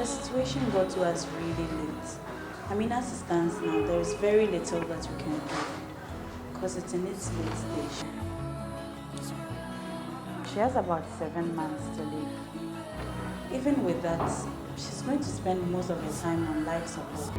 The situation got to us really late. I mean, as it stands now, there is very little that we can do because it's in its late stage. She has about 7 months to live. Even with that, she's going to spend most of her time on life support.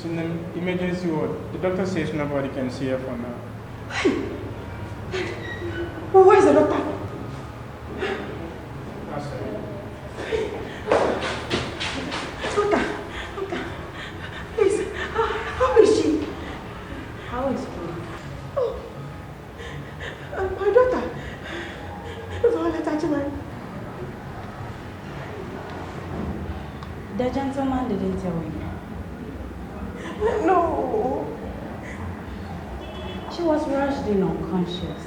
In the emergency ward. The doctor says nobody can see her for now. Well, where's the doctor? Doctor, please, how is she? How is she? Oh, my daughter. The gentleman didn't tell you. No. She was rushed in unconscious.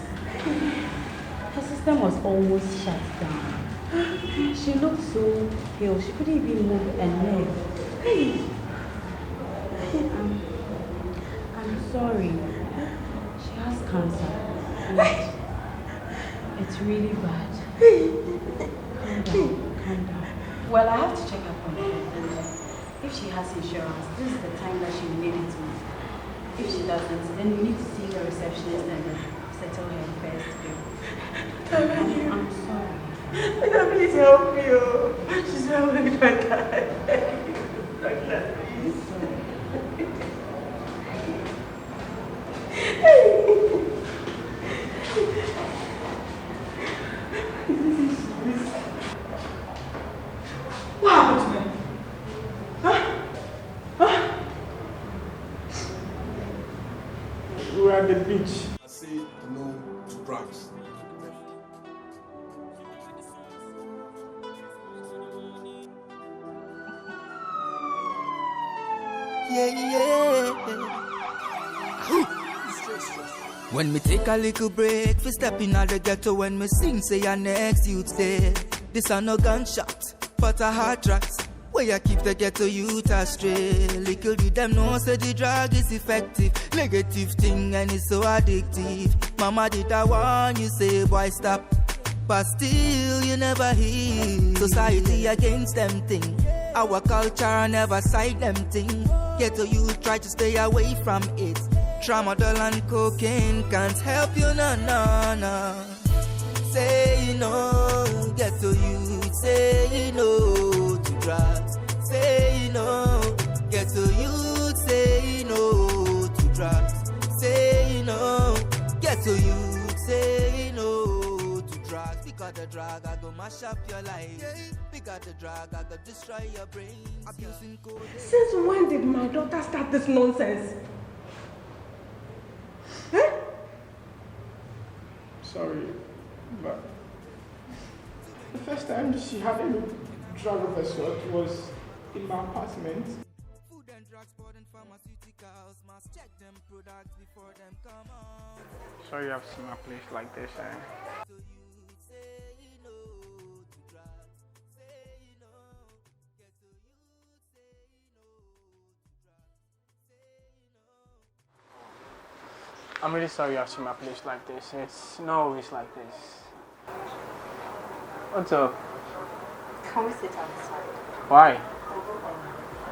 Her system was almost shut down. She looked so pale, she couldn't even move a leg. I'm sorry. She has cancer. And it's really bad. Calm down. Well, I have to check up on her. If she has insurance, this is the time that she will need it to. If she doesn't, then we need to see the receptionist and settle her first bill. I'm sorry. Please help me. She's not with my dad. I'm sorry. What happened to me? We were at the beach. I say no to drugs. When me take a little break, we step in the ghetto. When me sing, say your next youth dead. This are no gunshots, but a hard tracks. Where you keep the ghetto youth astray. Little did them know say the drug is effective. Negative thing and it's so addictive. Mama did I warn you, say boy stop. But still you never hear. Society against them thing. Our culture never side them thing. Ghetto youth try to stay away from it. Tramadol and cocaine can't help you, no. Say no, ghetto youth, say no to drugs. Say no, ghetto youth, say no to drugs. Say no, ghetto youth, say no to drugs. Because the drug I go mash up your life. Because the drug I go destroy your brain. Abusing code. Since when did my daughter start this nonsense? Huh? Sorry, but the first time she had any drug of the sort was in my apartment. Food and drugs, sport and pharmaceuticals must check them products before them come out. Sorry I've seen a place like this, eh? So you say no to drugs. Say no. Get to you say no to drugs. Say no. I'm really sorry I've seen a place like this. It's not always like this. What's up? Can we sit outside? Why?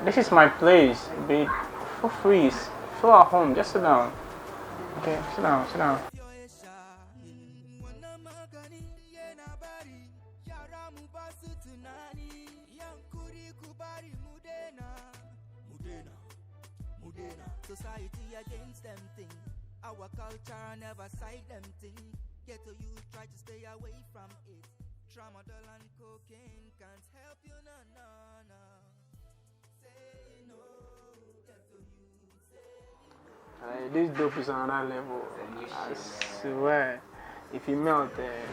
This is my place, babe. For free. Feel at home. Just sit down. Okay, sit down. against them thing. Our culture never side them thing. Get to you, try to stay away from it. Tramadol and cocaine can't help you, no, no, no. Say no, get to you, say no. This dope is on another level. I swear. If you melt it,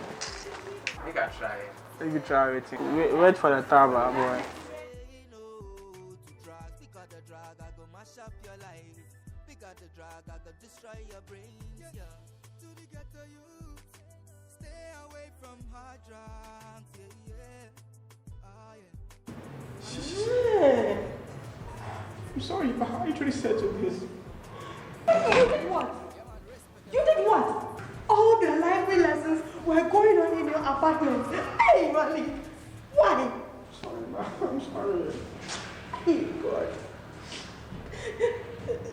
You can try it. you can try everything. Wait for the taba, boy. Say no to drugs, because the drug I go mash up your life. Because the drug I go destroy your brains, yeah. To the ghetto youth, stay away from hard drugs, yeah, yeah. Ah, yeah. I'm sorry, but how are you trying to settle this? You did what? You did what? All the library lessons were going on in your apartment. Hey, Malik, why? Sorry, ma. I'm sorry. Hey, God.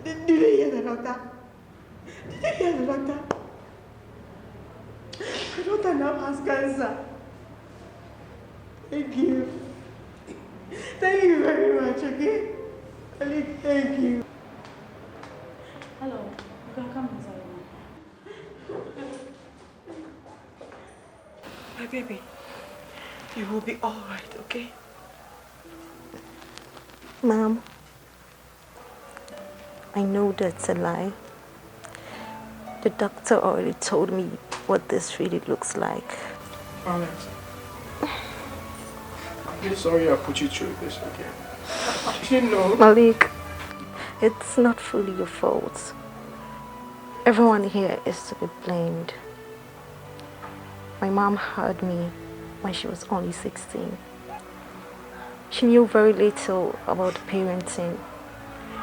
Did you hear the doctor? Did you hear the doctor? The doctor now has cancer. Thank you. Thank you very much, okay? Malik, thank you. Hello, you can come inside. My baby, you will be all right, okay? Mom, I know that's a lie. The doctor already told me what this really looks like. Alex. I'm sorry I put you through this, okay? I didn't know. Malik, it's not fully your fault. Everyone here is to be blamed. My mom had me when she was only 16. She knew very little about parenting,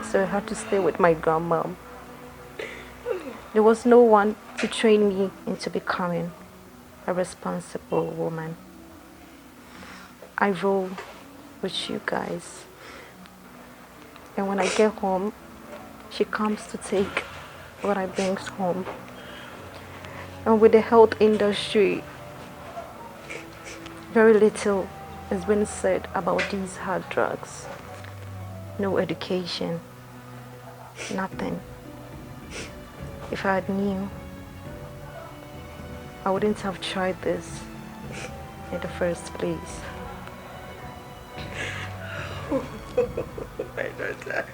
so I had to stay with my grandmom. There was no one to train me into becoming a responsible woman. I roll with you guys. And when I get home, she comes to take what I bring home. And with the health industry, very little has been said about these hard drugs. No education, nothing. If I had knew, I wouldn't have tried this in the first place. My daughter,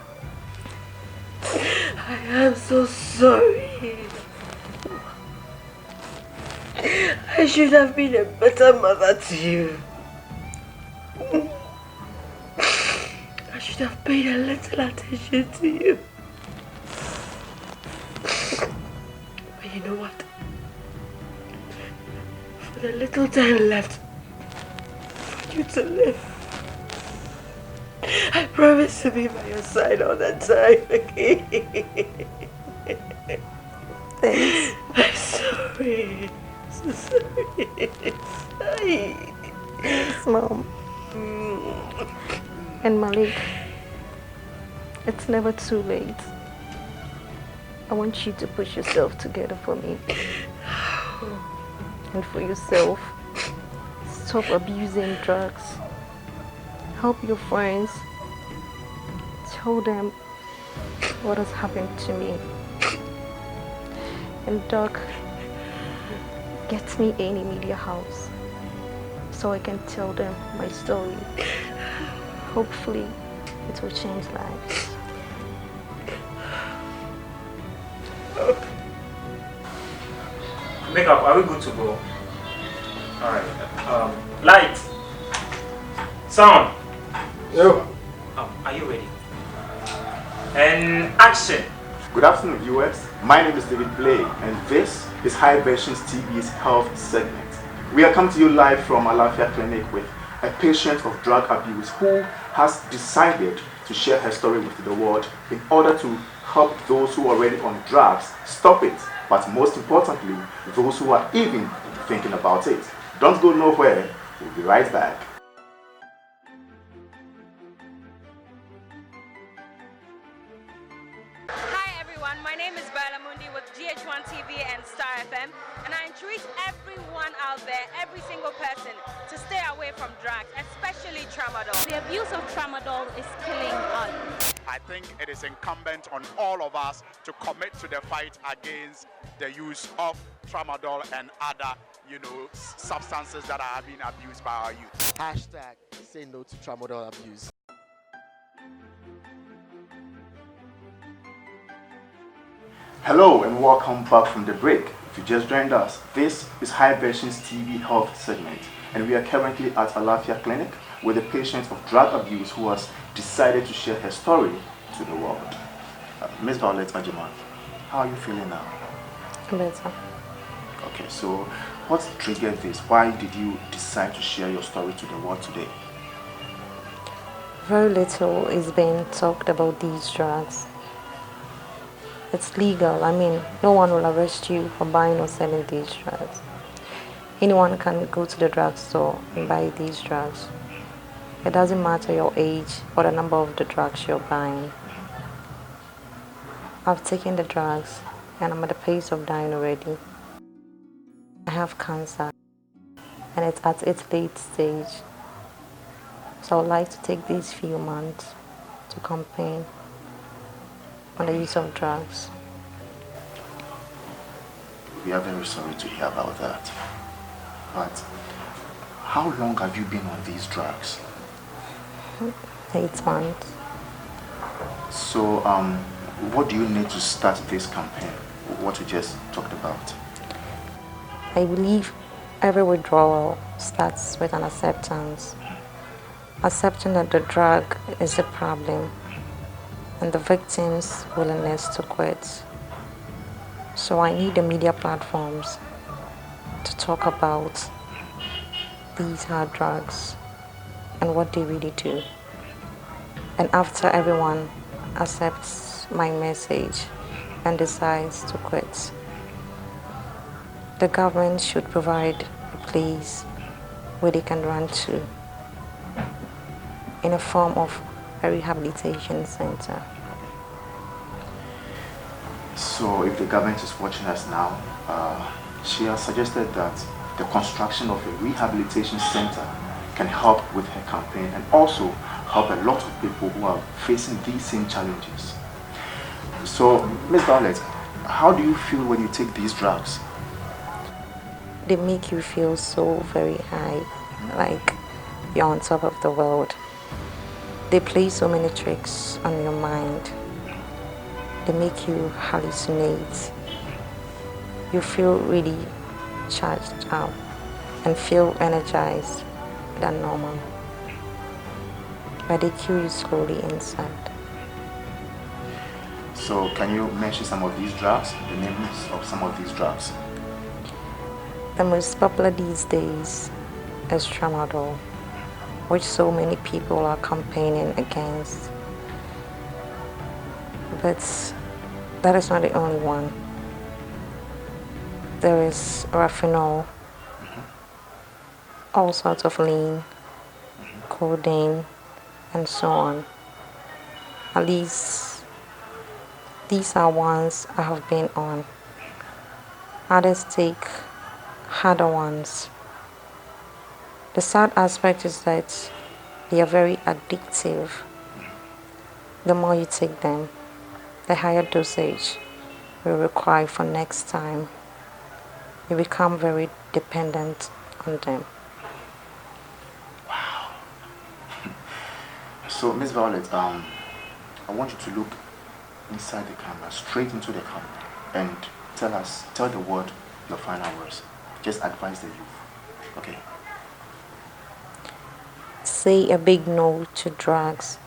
I am so sorry. I should have been a better mother to you. I should have paid a little attention to you. But you know what? For the little time left for you to live, I promise to be by your side all the time, okay? Thanks. I'm sorry. So sorry. Thanks, Mom. And Malik, it's never too late. I want you to push yourself together for me. And for yourself. Stop abusing drugs. Help your friends. Tell them what has happened to me. And Doc, get me any media house so I can tell them my story. Hopefully, it will change lives. Makeup, are we good to go? Alright. Light. Sound. Yo. Are you ready? And action. Good afternoon, viewers. My name is David Blay, and this is High Versions TV's Health segment. We are coming to you live from Alafia Clinic with a patient of drug abuse who has decided to share her story with the world in order to help those who are already on drugs stop it, but most importantly, those who are even thinking about it. Don't go nowhere. We'll be right back. Hi everyone, my name is Bella Mundi with GH1 TV and Star FM, and I entreat everyone out there, every single person, to stay away from drugs, especially tramadol. The abuse of tramadol is killing us. I think it is incumbent on all of us to commit to the fight against the use of tramadol and other, substances that are being abused by our youth. Hashtag say no to tramadol abuse. Hello and welcome back from the break. If you just joined us, this is High Versions TV Health segment, and we are currently at Alafia Clinic with a patient of drug abuse who has decided to share her story to the world. Miss Violet Ajiman, how are you feeling now? Better. Okay, so what triggered this? Why did you decide to share your story to the world today? Very little is being talked about these drugs. It's legal. I mean, no one will arrest you for buying or selling these drugs. Anyone can go to the drugstore and buy these drugs. It doesn't matter your age or the number of the drugs you're buying. I've taken the drugs and I'm at the pace of dying already. I have cancer and it's at its late stage. So I'd like to take these few months to campaign on the use of drugs. We are very sorry to hear about that. But how long have you been on these drugs? 8 months. So, what do you need to start this campaign? What we just talked about? I believe every withdrawal starts with an acceptance. Accepting that the drug is the problem and the victim's willingness to quit. So I need the media platforms to talk about these hard drugs and what they really do. And after everyone accepts my message and decides to quit, the government should provide a place where they can run to in a form of a rehabilitation center. So if the government is watching us now, she has suggested that the construction of a rehabilitation center can help with her campaign and also help a lot of people who are facing these same challenges. So, Ms. Violet, how do you feel when you take these drugs? They make you feel so very high, like you're on top of the world. They play so many tricks on your mind. They make you hallucinate. You feel really charged up and feel energized than normal. But they kill you slowly inside. So can you mention some of these drugs, the names of some of these drugs? The most popular these days is tramadol, which so many people are campaigning against. But that is not the only one. There is Rafinol, all sorts of lean, codeine, and so on. At least these are ones I have been on. Others take harder ones. The sad aspect is that they are very addictive. The more you take them, the higher dosage will require for next time. You become very dependent on them. Wow. So, Miss Violet, I want you to look inside the camera, straight into the camera, and tell the world your final words. Just advise the youth. Okay? Say a big no to drugs.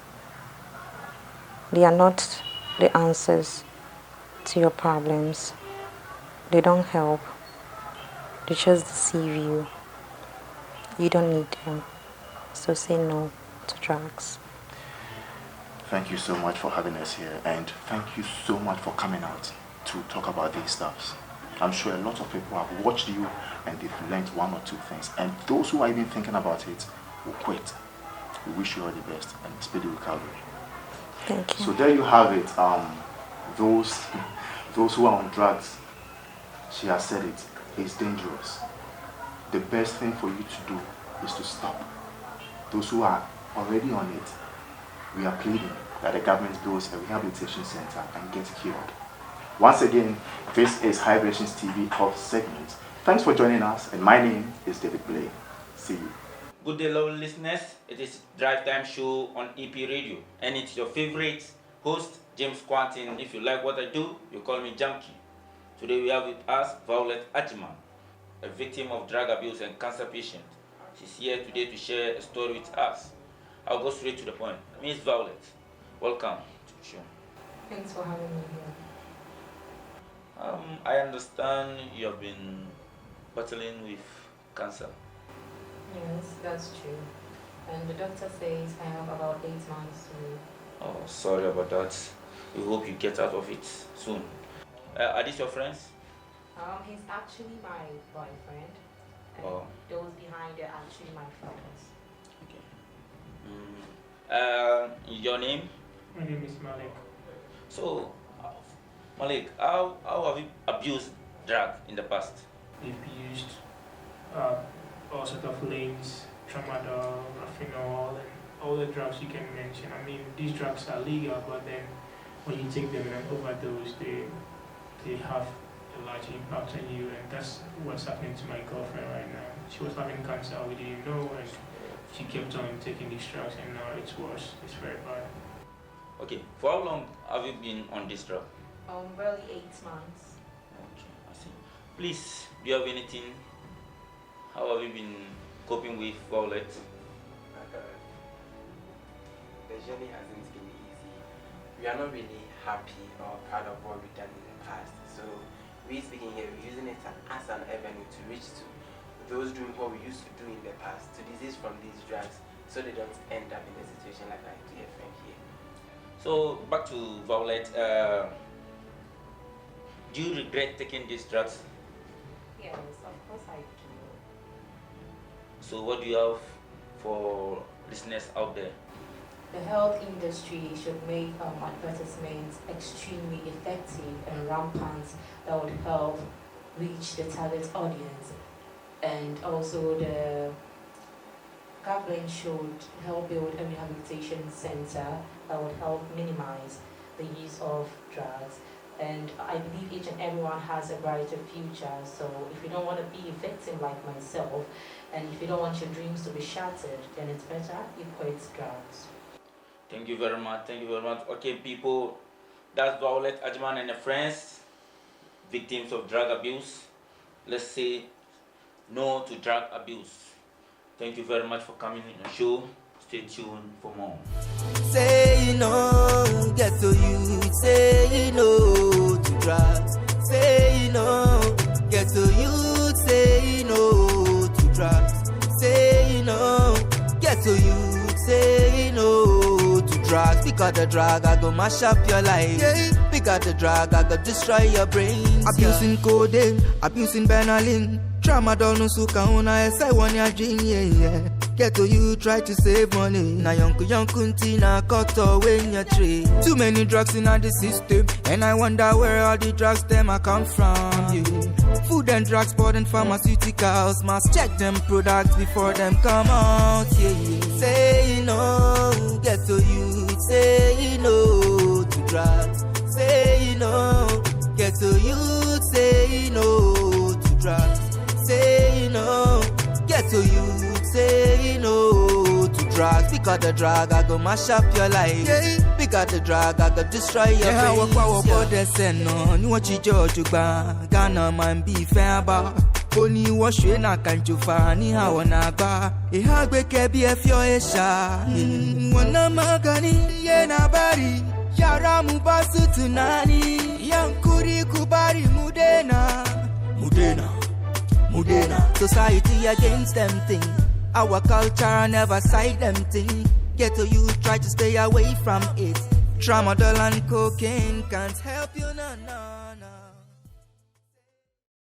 They are not the answers to your problems. They don't help. They just deceive you. You don't need them. So say no to drugs. Thank you so much for having us here, and thank you so much for coming out to talk about these stuffs. I'm sure a lot of people have watched you and they've learned one or two things, and those who are even thinking about it will quit. We wish you all the best and speedy recovery. Thank you. So there you have it. Those who are on drugs, she has said it, it's dangerous. The best thing for you to do is to stop. Those who are already on it, we are pleading, that the government builds a rehabilitation center and gets cured. Once again, this is High Visions TV Health segment. Thanks for joining us, and my name is David Blay. See you. Good day, lovely listeners. It is Drive Time Show on EP Radio, and it's your favorite host, James Quantin. If you like what I do, you call me Junkie. Today we have with us Violet Ajiman, a victim of drug abuse and cancer patient. She's here today to share a story with us. I'll go straight to the point. Miss Violet, welcome to the show. Thanks for having me here. I understand you have been battling with cancer. Yes, that's true. And the doctor says I have about 8 months to live. Oh, sorry about that. We hope you get out of it soon. Are these your friends? He's actually my boyfriend. And those behind are actually my friends. Okay. Your name? My name is Malik. So, Malik, how have you abused drugs in the past? We've used all sorts of lanes, tramadol, phenol, and all the drugs you can mention. I mean, these drugs are legal, but then when you take them and overdose, they have a large impact on you, and that's what's happening to my girlfriend right now. She was having cancer, we didn't know, and she kept on taking these drugs, and now it's worse. It's very bad. Okay, for how long have you been on this drug? Barely 8 months. Okay, I see. Please, do you have anything? How have you been coping with Violet? The journey hasn't been easy. We are not really happy or proud of what we've done in the past. So we speaking here, we're using it as an avenue to reach to those doing what we used to do in the past, to desist from these drugs so they don't end up in a situation like my dear friend here. So back to Violet, do you regret taking these drugs? Yes, of course I do. So what do you have for listeners out there? The health industry should make advertisements extremely effective and rampant that would help reach the target audience. And also the government should help build a rehabilitation center that would help minimize the use of drugs. And I believe each and everyone has a brighter future. So if you don't want to be a victim like myself, and if you don't want your dreams to be shattered, then it's better you quit drugs. Thank you very much. Thank you very much. Okay, people, that's Violet Ajiman and her friends, victims of drug abuse. Let's say no to drug abuse. Thank you very much for coming in the show. Stay tuned for more. Say no, get to you. Say no to drugs. Say no, get to you. Say no to drugs. Say no, get to you. Say no to drugs. Because the drug I go mash up your life. Yeah. Because the drug I go destroy your brain. Abusing codeine, abusing Benalin. Tramadol no suka una ese one ya drink, yeah. Get to you, try to save money. Na yonku na koto when you trade. Too many drugs in the system, and I wonder where all the drugs them I come from. Yeah. Food and drugs, sport and pharmaceuticals must check them products before them come out. Yeah, yeah. Say no, get to you. Say no to drugs. Say no, get to you. Say no to drugs. Say no, get to you. Say no to drugs. Because the drug I go mash up your life. Yeah. Because the drug I go destroy your brain. Yeah, what they say no. You want you judge ba. Ghana man be fair ba. Only wash you na can't find how na ba. E hagbe kebi e fio esha. Wana magani ye na bari. Yara mubasu tunani. Yankuri kubari mudena. Mudena. Society against them thing. Our culture never side them thing. Get to you, try to stay away from it. Tramadol and cocaine can't help you, no.